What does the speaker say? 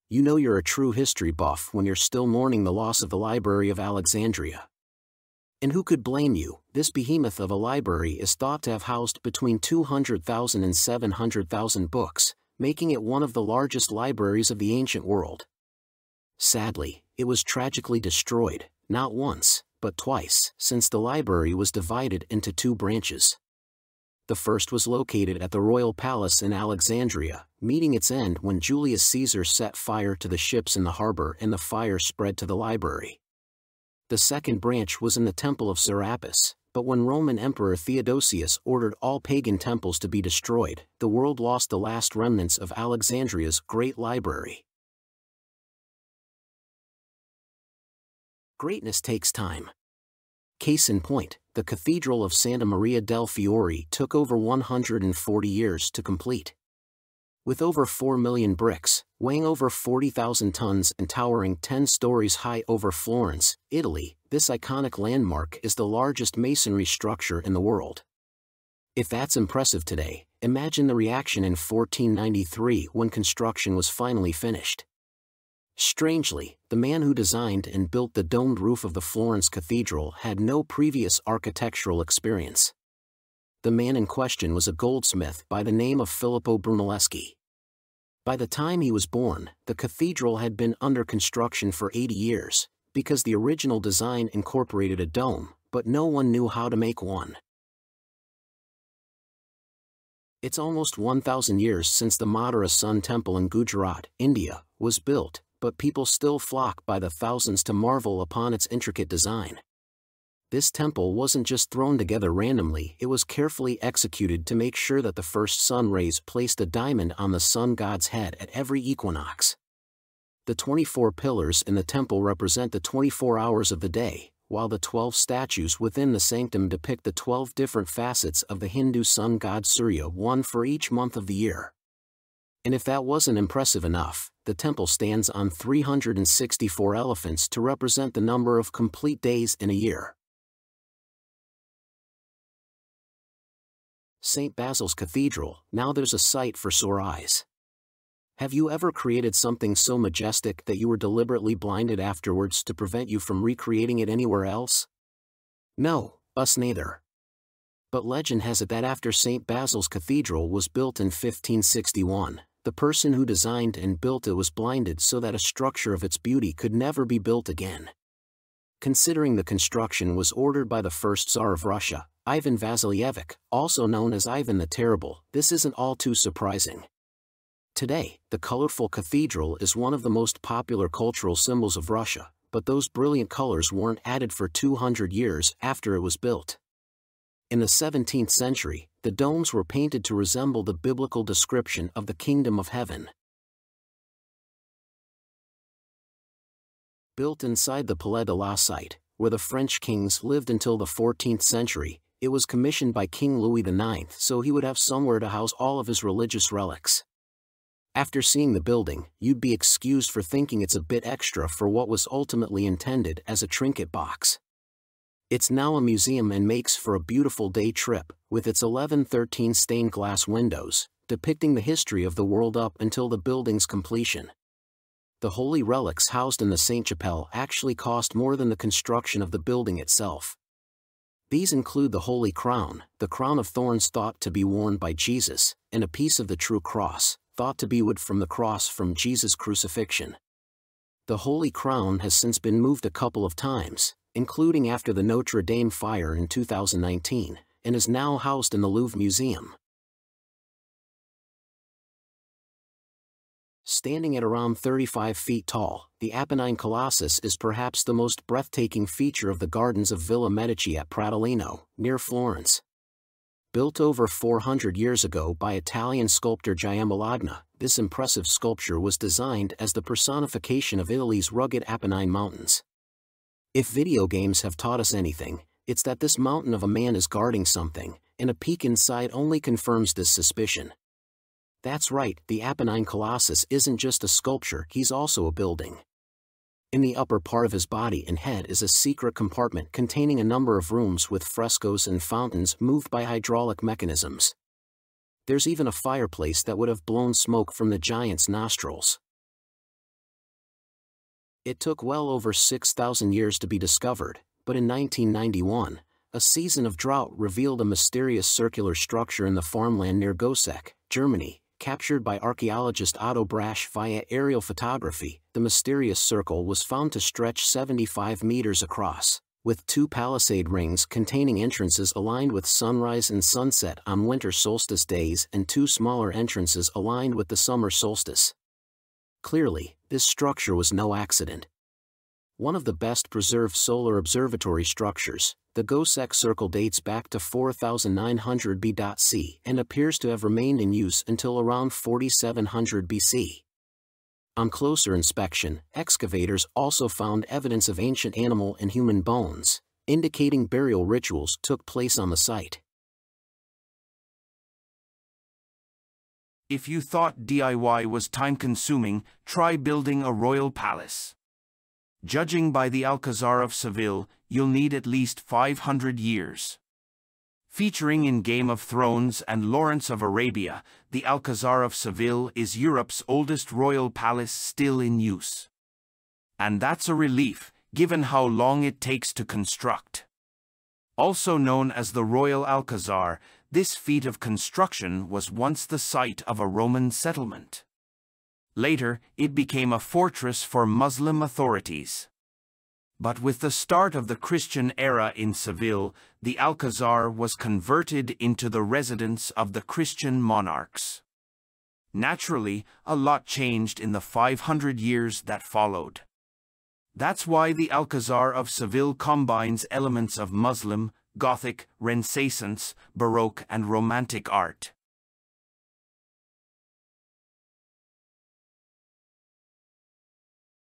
You know you're a true history buff when you're still mourning the loss of the Library of Alexandria. And who could blame you? This behemoth of a library is thought to have housed between 200,000 and 700,000 books, making it one of the largest libraries of the ancient world. Sadly, it was tragically destroyed, not once, but twice, since the library was divided into two branches. The first was located at the Royal Palace in Alexandria, meeting its end when Julius Caesar set fire to the ships in the harbor and the fire spread to the library. The second branch was in the Temple of Serapis, but when Roman Emperor Theodosius ordered all pagan temples to be destroyed, the world lost the last remnants of Alexandria's great library. Greatness takes time. Case in point, the Cathedral of Santa Maria del Fiore took over 140 years to complete. With over 4 million bricks, weighing over 40,000 tons and towering 10 stories high over Florence, Italy, this iconic landmark is the largest masonry structure in the world. If that's impressive today, imagine the reaction in 1493 when construction was finally finished. Strangely, the man who designed and built the domed roof of the Florence Cathedral had no previous architectural experience. The man in question was a goldsmith by the name of Filippo Brunelleschi. By the time he was born, the cathedral had been under construction for 80 years, because the original design incorporated a dome, but no one knew how to make one. It's almost 1,000 years since the Modhera Sun Temple in Gujarat, India, was built, but people still flock by the thousands to marvel upon its intricate design. This temple wasn't just thrown together randomly, it was carefully executed to make sure that the first sun rays placed a diamond on the sun god's head at every equinox. The 24 pillars in the temple represent the 24 hours of the day, while the 12 statues within the sanctum depict the 12 different facets of the Hindu sun god Surya, one for each month of the year. And if that wasn't impressive enough, the temple stands on 364 elephants to represent the number of complete days in a year. St. Basil's Cathedral, now there's a sight for sore eyes. Have you ever created something so majestic that you were deliberately blinded afterwards to prevent you from recreating it anywhere else? No, us neither. But legend has it that after St. Basil's Cathedral was built in 1561, the person who designed and built it was blinded so that a structure of its beauty could never be built again. Considering the construction was ordered by the first Tsar of Russia, Ivan Vasilievich, also known as Ivan the Terrible, this isn't all too surprising. Today, the colorful cathedral is one of the most popular cultural symbols of Russia, but those brilliant colors weren't added for 200 years after it was built. In the 17th century, the domes were painted to resemble the biblical description of the Kingdom of Heaven. Built inside the Palais de la Cite, where the French kings lived until the 14th century, it was commissioned by King Louis IX so he would have somewhere to house all of his religious relics. After seeing the building, you'd be excused for thinking it's a bit extra for what was ultimately intended as a trinket box. It's now a museum and makes for a beautiful day trip, with its 1113 stained glass windows, depicting the history of the world up until the building's completion. The holy relics housed in the Sainte-Chapelle actually cost more than the construction of the building itself. These include the Holy Crown, the crown of thorns thought to be worn by Jesus, and a piece of the true cross, thought to be wood from the cross from Jesus' crucifixion. The Holy Crown has since been moved a couple of times, including after the Notre Dame fire in 2019, and is now housed in the Louvre Museum. Standing at around 35 feet tall, the Apennine Colossus is perhaps the most breathtaking feature of the gardens of Villa Medici at Pratolino, near Florence. Built over 400 years ago by Italian sculptor Giambologna, this impressive sculpture was designed as the personification of Italy's rugged Apennine Mountains. If video games have taught us anything, it's that this mountain of a man is guarding something, and a peek inside only confirms this suspicion. That's right, the Apennine Colossus isn't just a sculpture, he's also a building. In the upper part of his body and head is a secret compartment containing a number of rooms with frescoes and fountains moved by hydraulic mechanisms. There's even a fireplace that would have blown smoke from the giant's nostrils. It took well over 6,000 years to be discovered, but in 1991, a season of drought revealed a mysterious circular structure in the farmland near Goseck, Germany, captured by archaeologist Otto Brasch via aerial photography. The mysterious circle was found to stretch 75 meters across, with 2 palisade rings containing entrances aligned with sunrise and sunset on winter solstice days and 2 smaller entrances aligned with the summer solstice. Clearly, this structure was no accident. One of the best preserved solar observatory structures, the Goseck Circle dates back to 4900 BC and appears to have remained in use until around 4700 BC. On closer inspection, excavators also found evidence of ancient animal and human bones, indicating burial rituals took place on the site. If you thought DIY was time-consuming, try building a royal palace. Judging by the Alcázar of Seville, you'll need at least 500 years. Featuring in Game of Thrones and Lawrence of Arabia, the Alcázar of Seville is Europe's oldest royal palace still in use. And that's a relief, given how long it takes to construct. Also known as the Royal Alcázar, this feat of construction was once the site of a Roman settlement. Later, it became a fortress for Muslim authorities. But with the start of the Christian era in Seville, the Alcázar was converted into the residence of the Christian monarchs. Naturally, a lot changed in the 500 years that followed. That's why the Alcázar of Seville combines elements of Muslim, Gothic, Renaissance, Baroque and Romantic art.